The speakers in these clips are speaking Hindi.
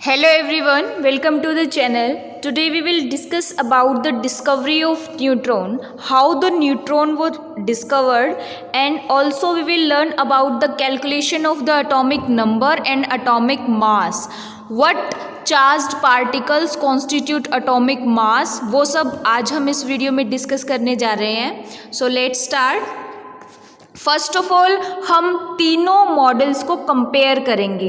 Hello everyone, welcome to the channel. Today we will discuss about the discovery of neutron, how the neutron was discovered, and also we will learn about the calculation of the atomic number and atomic mass. What charged particles constitute atomic mass, वो सब आज हम इस वीडियो में डिस्कस करने जा रहे हैं. So let's start. First of all हम तीनों मॉडल्स को कंपेयर करेंगे,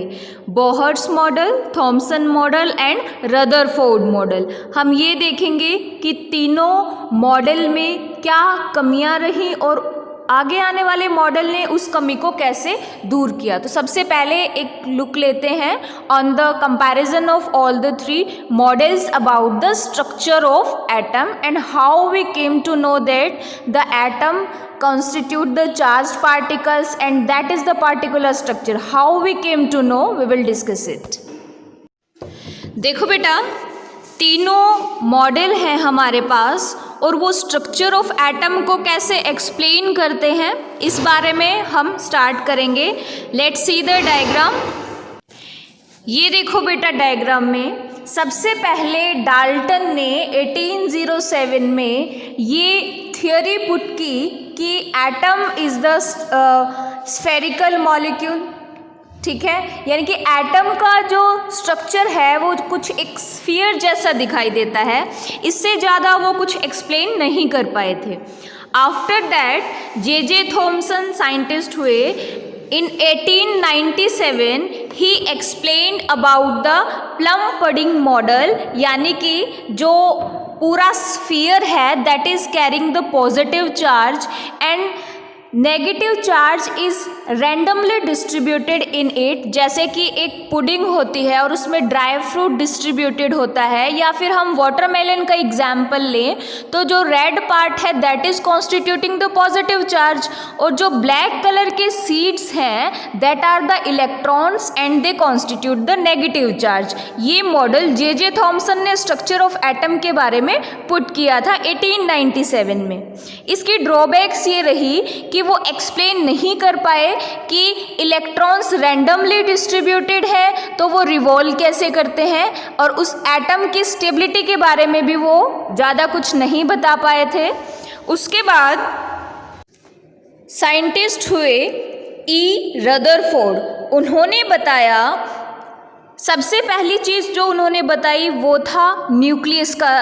Bohr's model, Thompson model and Rutherford model. हम ये देखेंगे कि तीनों मॉडल में क्या कमियां रही और आगे आने वाले मॉडल ने उस कमी को कैसे दूर किया. तो सबसे पहले एक लुक लेते हैं on the comparison of all the three models about the structure of atom and how we came to know that the atom constitute the charged particles and that is the particular structure. How we came to know, we will discuss it. देखो बेटा, तीनों मॉडल हैं हमारे पास और वो स्ट्रक्चर ऑफ एटम को कैसे एक्सप्लेन करते हैं इस बारे में हम स्टार्ट करेंगे. Let's see the diagram. ये देखो बेटा, डायग्राम में सबसे पहले डाल्टन ने 1807 में ये थियोरी पुट की कि atom is the spherical molecule. ठीक है, यानी कि एटम का जो स्ट्रक्चर है वो कुछ एक स्फीयर जैसा दिखाई देता है, इससे ज़्यादा वो कुछ एक्सप्लेन नहीं कर पाए थे. After that J Thomson scientist हुए. In 1897 he explained about the plum pudding model, यानी कि जो पूरा स्फीयर है that is carrying the positive charge and negative charge is randomly distributed in it. जैसे कि एक पुडिंग होती है और उसमें ड्राई फ्रूट डिस्ट्रीब्यूटेड होता है, या फिर हम वाटरमेलन का एग्जाम्पल लें तो जो रेड पार्ट है that is constituting the positive charge और जो ब्लैक कलर के सीड्स हैं that are the electrons and they constitute the negative charge. ये मॉडल जे थॉमसन ने स्ट्रक्चर ऑफ एटम के बारे में पुट किया था 1897 में. इसकी ड्रॉबैक्स ये रही कि वो एक्सप्लेन नहीं कर पाए कि इलेक्ट्रॉन्स रैंडमली डिस्ट्रीब्यूटेड है तो वो रिवॉल्व कैसे करते हैं, और उस एटम की स्टेबिलिटी के बारे में भी वो ज़्यादा कुछ नहीं बता पाए थे. उसके बाद साइंटिस्ट हुए ई रदरफोर्ड. उन्होंने बताया, सबसे पहली चीज़ जो उन्होंने बताई वो था न्यूक्लियस का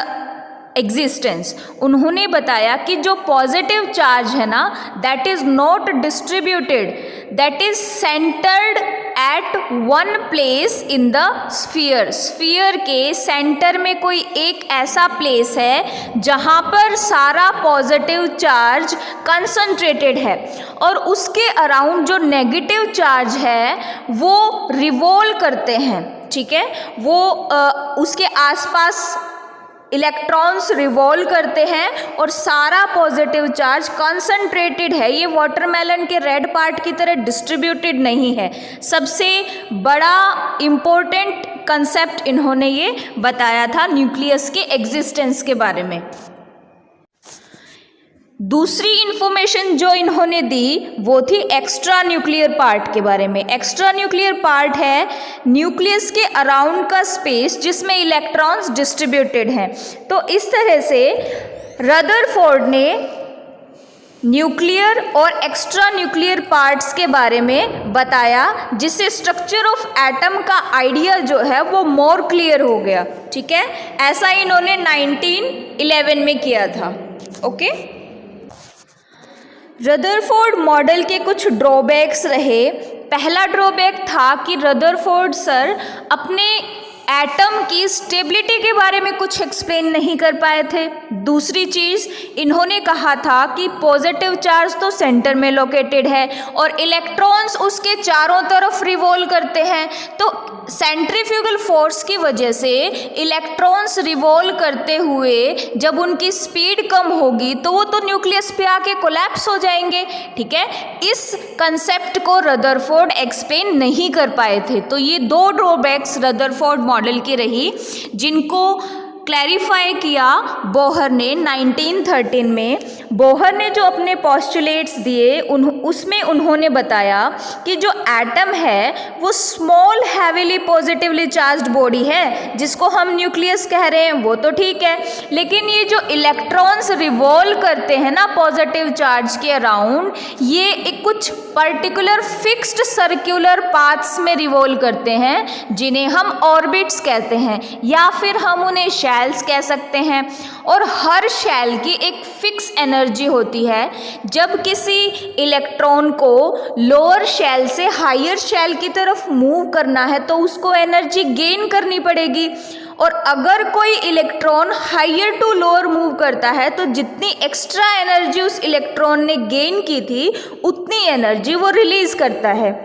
एग्जिस्टेंस. उन्होंने बताया कि जो पॉजिटिव चार्ज है ना that is not distributed, that is centred at one place in the sphere. Sphere के सेंटर में कोई एक ऐसा प्लेस है जहाँ पर सारा पॉजिटिव चार्ज कंसंट्रेटेड है और उसके अराउंड जो नेगेटिव चार्ज है वो रिवॉल्व करते हैं. ठीक है, वो उसके आसपास इलेक्ट्रॉन्स रिवॉल्व करते हैं और सारा पॉजिटिव चार्ज कंसंट्रेटेड है. ये वाटरमेलन के रेड पार्ट की तरह डिस्ट्रीब्यूटेड नहीं है. सबसे बड़ा इम्पोर्टेंट कंसेप्ट इन्होंने ये बताया था न्यूक्लियस के एग्जिस्टेंस के बारे में. दूसरी इंफॉर्मेशन जो इन्होंने दी वो थी एक्स्ट्रा न्यूक्लियर पार्ट के बारे में. एक्स्ट्रा न्यूक्लियर पार्ट है न्यूक्लियस के अराउंड का स्पेस जिसमें इलेक्ट्रॉन्स डिस्ट्रीब्यूटेड हैं. तो इस तरह से रदरफोर्ड ने न्यूक्लियर और एक्स्ट्रा न्यूक्लियर पार्ट्स के बारे में बताया, जिससे स्ट्रक्चर ऑफ एटम का आइडिया जो है वो मोर क्लियर हो गया. ठीक है, ऐसा इन्होंने 1911 में किया था. ओके, रदरफोर्ड मॉडल के कुछ ड्रॉबैक्स रहे. पहला ड्रॉबैक था कि रदरफोर्ड सर अपने एटम की स्टेबिलिटी के बारे में कुछ एक्सप्लेन नहीं कर पाए थे. दूसरी चीज़, इन्होंने कहा था कि पॉजिटिव चार्ज तो सेंटर में लोकेटेड है और इलेक्ट्रॉन्स उसके चारों तरफ रिवॉल्व करते हैं, तो सेंट्रीफ्यूगल फोर्स की वजह से इलेक्ट्रॉन्स रिवॉल्व करते हुए जब उनकी स्पीड कम होगी तो वो तो न्यूक्लियस पे आके कोलैप्स हो जाएंगे. ठीक है, इस कंसेप्ट को रदरफोर्ड एक्सप्लेन नहीं कर पाए थे. तो ये दो ड्रॉबैक्स रदरफोर्ड मॉडल की रही जिनको क्लैरिफाई किया बोहर ने 1913 में। बोहर ने जो अपने पॉस्टुलेट्स दिए उसमें उन्होंने बताया कि जो एटम है वो small heavily positively charged body है, जिसको हम न्यूक्लियस कह रहे हैं, वो तो ठीक है, लेकिन ये जो इलेक्ट्रॉन्स रिवॉल्व करते हैं ना पॉजिटिव चार्ज के अराउंड, ये एक कुछ पर्टिकुलर फिक्स्ड सर्कुलर पाथ्स में रिवॉल्व करते हैं जिन्हें हम ऑर्बिट्स कहते हैं, या फिर हम उन्हें शेल्स कह सकते हैं। और हर शेल की एक फिक्स एनर्जी होती है। जब किसी इलेक्ट्रॉन को लोअर शेल से हायर शेल की तरफ मूव करना है तो उसको एनर्जी गेन करनी पड़ेगी, और अगर कोई electron higher to lower move करता है तो जितनी एक्स्ट्रा एनर्जी उस इलेक्ट्रॉन ने गेन की थी उतनी एनर्जी वो रिलीज करता है।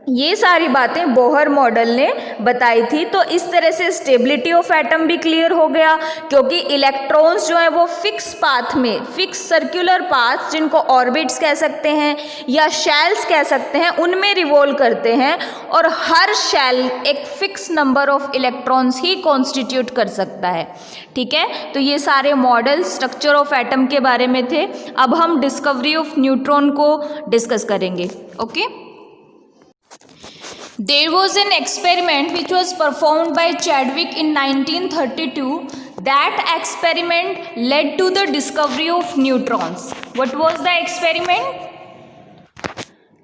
ये सारी बातें बोहर मॉडल ने बताई थी। तो इस तरह से स्टेबिलिटी ऑफ एटम भी क्लियर हो गया, क्योंकि इलेक्ट्रॉन्स जो है वो फिक्स पाथ में, फिक्स सर्कुलर पाथ जिनको ऑर्बिट्स कह सकते हैं या शेल्स कह सकते हैं, उनमें रिवॉल्व करते हैं, और हर शेल एक fix number of electrons he constitute कर सकता है। ठीक है, तो ये सारे मॉडल स्ट्रक्चर ऑफ एटम के बारे में थे। अब हम डिस्कवरी ऑफ न्यूट्रॉन को डिस्कस करेंगे। Okay, There was an experiment which was performed by Chadwick in 1932. That experiment led to the discovery of neutrons. What was the experiment?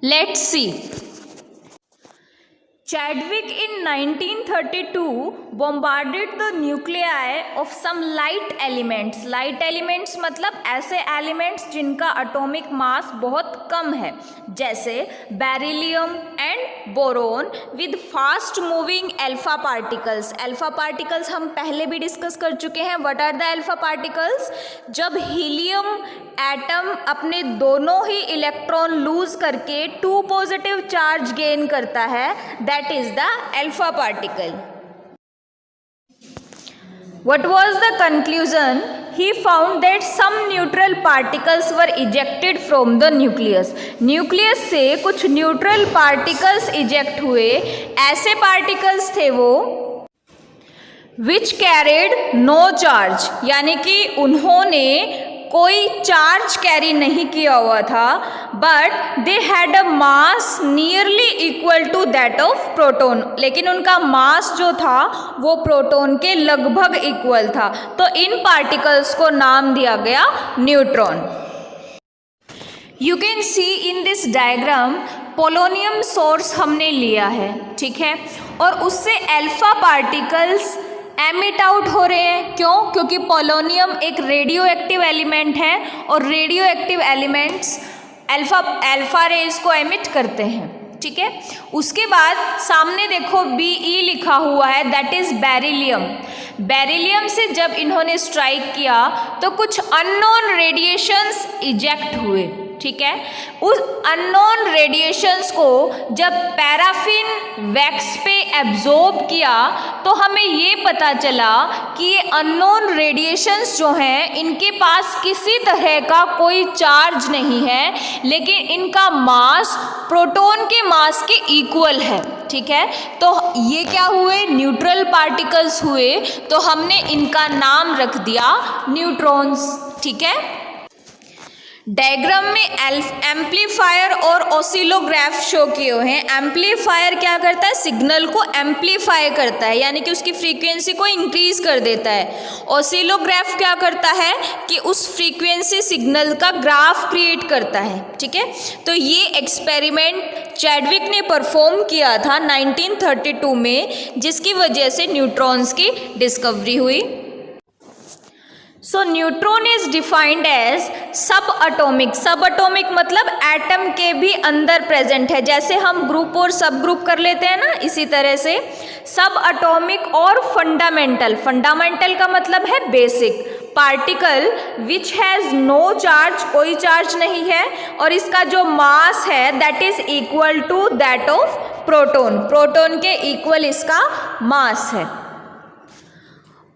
Let's see. Chadwick in 1932 bombarded the nuclei of some light elements. Light elements मतलब ऐसे elements जिनका atomic mass बहुत कम है, जैसे beryllium and boron with fast moving alpha particles. Alpha particles हम पहले भी डिस्कस कर चुके हैं. What are the alpha particles? जब हीलियम एटम अपने दोनों ही इलेक्ट्रॉन लूज करके 2 पॉजिटिव चार्ज गेन करता है, that is the alpha particle. What was the conclusion? He found that some neutral particles were ejected from the nucleus. Nucleus से कुछ न्यूट्रल पार्टिकल्स इजेक्ट हुए. ऐसे पार्टिकल्स थे वो which carried no charge, यानी कि उन्होंने कोई चार्ज कैरी नहीं किया हुआ था, but they had a mass nearly equal to that of proton. लेकिन उनका मास जो था वो प्रोटॉन के लगभग इक्वल था. तो इन पार्टिकल्स को नाम दिया गया neutron. You can see in this diagram polonium source हमने लिया है, ठीक है, और उससे अल्फा पार्टिकल्स एमिट आउट हो रहे हैं. क्यों? क्योंकि पोलोनियम एक रेडियो एक्टिव एलिमेंट है और radioactive elements alpha rays को एमिट करते हैं. ठीक है, उसके बाद सामने देखो Be लिखा हुआ है, दैट इज बेरिलियम. बेरिलियम से जब इन्होंने स्ट्राइक किया तो कुछ अननोन रेडिएशंस इजेक्ट हुए. ठीक है, उस अननोन रेडिएशंस को जब पैराफिन वैक्स पे एब्जॉर्ब किया तो हमें ये पता चला कि ये अननोन रेडिएशंस जो हैं इनके पास किसी तरह का कोई चार्ज नहीं है, लेकिन इनका मास प्रोटॉन के मास के इक्वल है. ठीक है, तो ये क्या हुए? न्यूट्रल पार्टिकल्स हुए, तो हमने इनका नाम रख दिया न्यूट्रॉन्स. ठीक है, डायग्राम में एम्पलीफायर और ऑसिलोग्राफ शो किए हुए हैं. एम्पलीफायर क्या करता है? सिग्नल को एम्पलीफाई करता है, यानी कि उसकी फ्रीक्वेंसी को इंक्रीज कर देता है. ऑसिलोग्राफ क्या करता है कि उस फ्रीक्वेंसी सिग्नल का ग्राफ क्रिएट करता है. ठीक है, तो ये एक्सपेरिमेंट चैडविक ने परफॉर्म किया था 1932 में, जिसकी वजह से न्यूट्रॉन्स की डिस्कवरी हुई. So neutron is defined as subatomic. Subatomic मतलब एटम के भी अंदर प्रेजेंट है. जैसे हम ग्रुप और सब ग्रुप कर लेते हैं ना, इसी तरह से सब अटोमिक और फंडामेंटल. फंडामेंटल का मतलब है basic. Particle which has no charge, कोई चार्ज नहीं है, और इसका जो मास है that is equal to that of proton. Proton के इक्वल इसका मास है.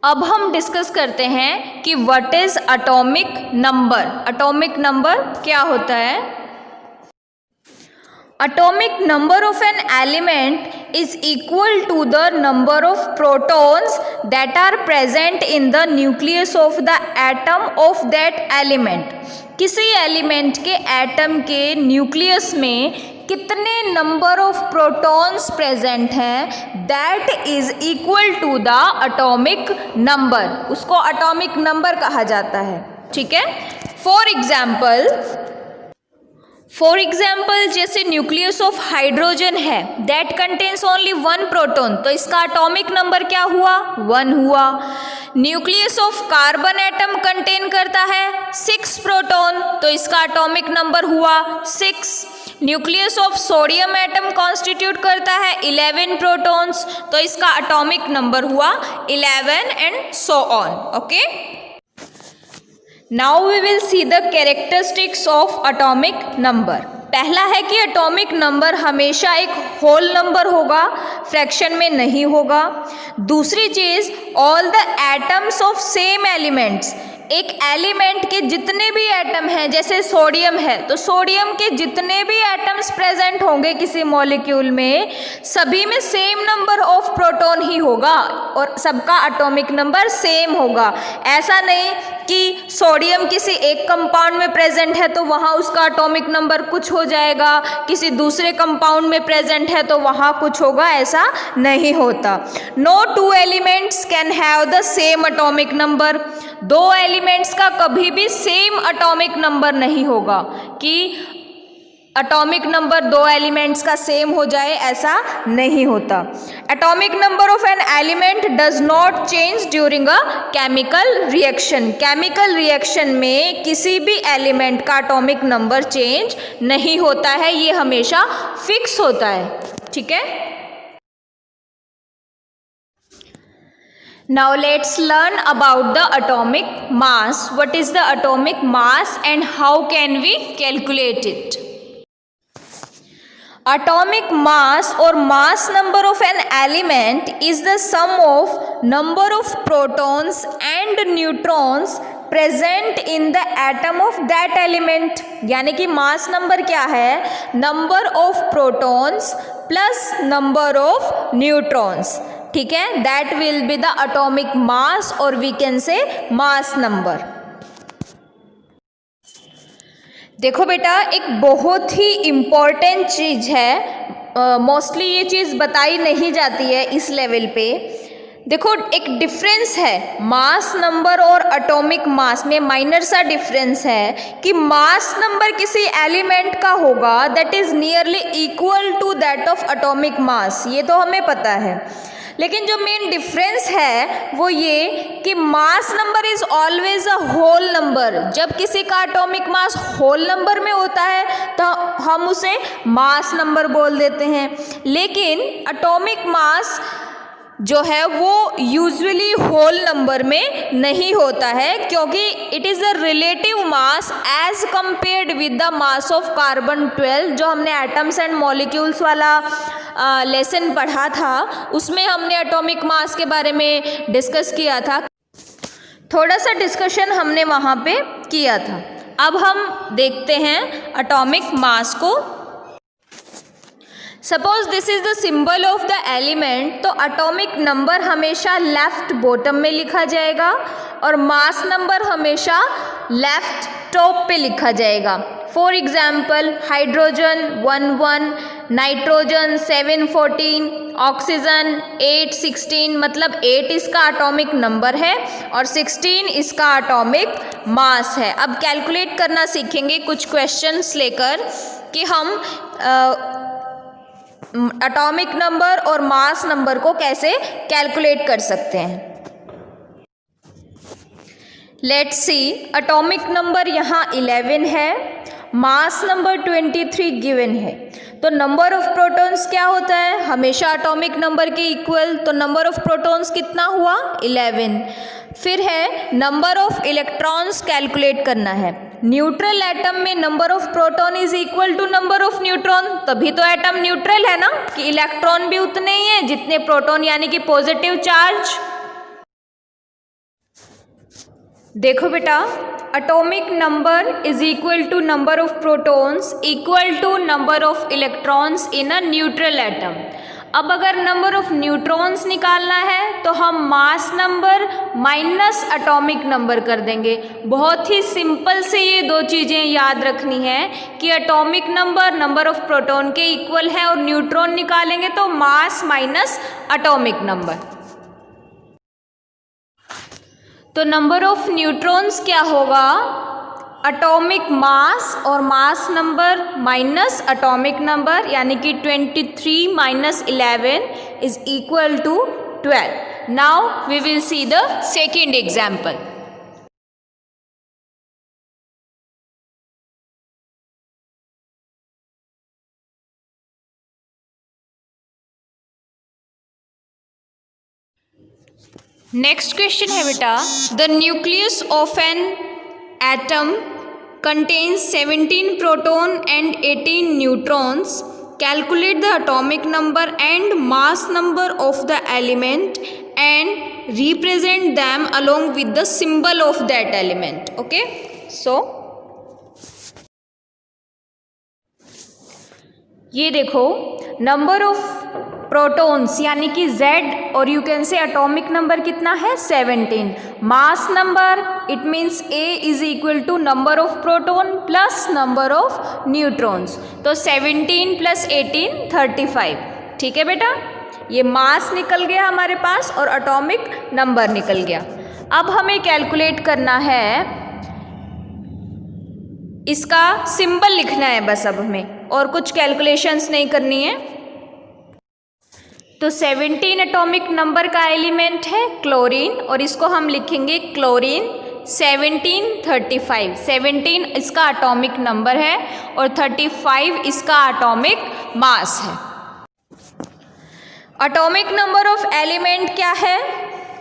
अब हम डिस्कस करते हैं कि what is atomic number. Atomic number क्या होता है? atomic number of an element is equal to the number of protons that are present in the nucleus of the atom of that element. किसी एलिमेंट के एटम के न्यूक्लियस में कितने नंबर ऑफ प्रोटॉन्स प्रेजेंट हैं, that is equal to the atomic number. उसको एटॉमिक नंबर कहा जाता है. ठीक है. फॉर एग्जाम्पल जैसे न्यूक्लियस ऑफ हाइड्रोजन है, दैट कंटेन्स ओनली 1 प्रोटॉन, तो इसका एटॉमिक नंबर क्या हुआ, 1 हुआ. Nucleus of carbon atom contain करता है 6 प्रोटॉन, तो इसका एटॉमिक नंबर हुआ 6. Nucleus of sodium atom constitute करता है 11 प्रोटॉन्स, तो इसका एटॉमिक नंबर हुआ 11 and so on. Okay. Now we will see the characteristics of atomic number. पहला है कि एटॉमिक नंबर हमेशा एक होल नंबर होगा, फ्रैक्शन में नहीं होगा. दूसरी चीज, all the atoms of same elements, एक एलिमेंट के जितने भी एटम हैं, जैसे सोडियम है तो सोडियम के जितने भी एटम्स प्रेजेंट होंगे किसी मॉलिक्यूल में, सभी में सेम नंबर ऑफ प्रोटॉन ही होगा और सबका एटॉमिक नंबर सेम होगा. ऐसा नहीं कि सोडियम किसी एक कंपाउंड में प्रेजेंट है तो वहाँ उसका एटॉमिक नंबर कुछ हो जाएगा, किसी दूसरे कंपाउंड में प्रेजेंट है तो वहाँ कुछ होगा, ऐसा नहीं होता. No two elements can have the same atomic number. दो एलिमेंट्स का कभी भी सेम एटॉमिक नंबर नहीं होगा कि एटॉमिक नंबर दो एलिमेंट्स का सेम हो जाए, ऐसा नहीं होता. Atomic number of an element does not change during a chemical reaction. Chemical reaction में किसी भी एलिमेंट का एटॉमिक नंबर चेंज नहीं होता है, ये हमेशा फिक्स होता है. ठीक है. Now let's learn about the atomic mass. What is the atomic mass and how can we calculate it? Atomic mass or mass number of an element is the sum of number of protons and neutrons present in the atom of that element. यानी कि mass number क्या है, number of protons plus number of neutrons. ठीक है. That will be the atomic mass और we can say mass number. देखो बेटा, एक बहुत ही इम्पॉर्टेंट चीज़ है, मोस्टली ये चीज़ बताई नहीं जाती है इस लेवल पे. देखो, एक डिफरेंस है मास नंबर और एटॉमिक मास में, माइनर सा डिफरेंस है कि मास नंबर किसी एलिमेंट का होगा that is nearly equal to that of atomic mass, ये तो हमें पता है. लेकिन जो मेन डिफरेंस है वो ये कि mass number is always a whole number. जब किसी का एटॉमिक मास होल नंबर में होता है तो हम उसे मास नंबर बोल देते हैं. लेकिन एटॉमिक मास जो है वो यूजुअली होल नंबर में नहीं होता है, क्योंकि it is the relative mass as compared with the mass of carbon 12. जो हमने एटम्स एंड मॉलिक्यूल्स वाला लेसन पढ़ा था उसमें हमने एटॉमिक मास के बारे में डिस्कस किया था, थोड़ा सा डिस्कशन हमने वहाँ पे किया था. अब हम देखते हैं एटॉमिक मास को. Suppose this is the symbol of the element, तो एटॉमिक नंबर हमेशा लेफ्ट बॉटम में लिखा जाएगा और मास नंबर हमेशा लेफ्ट टॉप पे लिखा जाएगा. For example, hydrogen 11, nitrogen 714, oxygen 816, मतलब 8 इसका एटॉमिक नंबर है और 16 इसका एटॉमिक मास है. अब कैलकुलेट करना सीखेंगे कुछ क्वेश्चंस लेकर कि हम एटॉमिक नंबर और मास नंबर को कैसे कैलकुलेट कर सकते हैं. लेट्स सी, एटॉमिक नंबर यहाँ 11 है, मास नंबर 23 गिवन है. तो नंबर ऑफ प्रोटॉन्स क्या होता है, हमेशा एटॉमिक नंबर के इक्वल. तो नंबर ऑफ प्रोटॉन्स कितना हुआ, 11. फिर है नंबर ऑफ इलेक्ट्रॉन्स कैलकुलेट करना है. न्यूट्रल एटम में number of proton is equal to number of neutron, तभी तो एटम न्यूट्रल है ना, कि इलेक्ट्रॉन भी उतने ही हैं जितने प्रोटॉन, यानी कि पॉजिटिव चार्ज. देखो बेटा, atomic number is equal to number of protons equal to number of electrons in a neutral atom. अब अगर नंबर ऑफ न्यूट्रॉन्स निकालना है तो हम mass number minus atomic number कर देंगे। बहुत ही सिंपल से ये दो चीज़ें याद रखनी है कि atomic number number of proton के इक्वल है और न्यूट्रॉन निकालेंगे तो मास माइनस एटॉमिक नंबर। तो नंबर ऑफ न्यूट्रॉन्स क्या होगा, एटॉमिक मास और mass number minus atomic number, यानी कि 23 minus 11 is equal to 12। Now we will see the second example. Next question है बेटा, the nucleus of an atom contains 17 proton and 18 neutrons. Calculate the atomic number and mass number of the element and represent them along with the symbol of that element. Okay, so ये देखो, नंबर ऑफ प्रोटॉन्स यानी कि Z और you can say atomic number कितना है 17। Mass number it means A is equal to number of proton plus number of neutrons. तो 17 प्लस 18 35। ठीक है बेटा, ये मास निकल गया हमारे पास और एटॉमिक नंबर निकल गया। अब हमें कैलकुलेट करना है, इसका सिंबल लिखना है बस अब हमें, और कुछ कैलकुलेशंस नहीं करनी है। तो 17 एटॉमिक नंबर का एलिमेंट है क्लोरीन और इसको हम लिखेंगे क्लोरीन 1735। 17 इसका एटॉमिक नंबर है और 35 इसका एटॉमिक मास है। एटॉमिक नंबर ऑफ एलिमेंट क्या है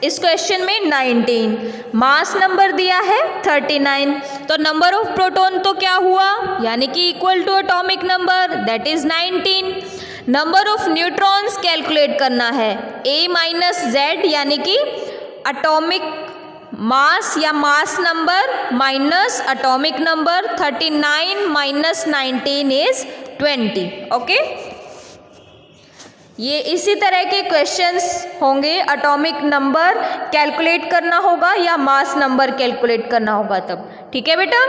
इस क्वेश्चन में 19, मास नंबर दिया है 39। तो नंबर ऑफ प्रोटॉन तो क्या हुआ, यानी कि equal to atomic number that is 19। Number of neutrons calculate करना है A माइनस Z, यानी कि एटॉमिक मास या मास number minus atomic number. 39 minus 19 is 20। Okay, ये इसी तरह के क्वेश्चंस होंगे, एटॉमिक नंबर कैलकुलेट करना होगा या मास नंबर कैलकुलेट करना होगा तब। ठीक है बेटा।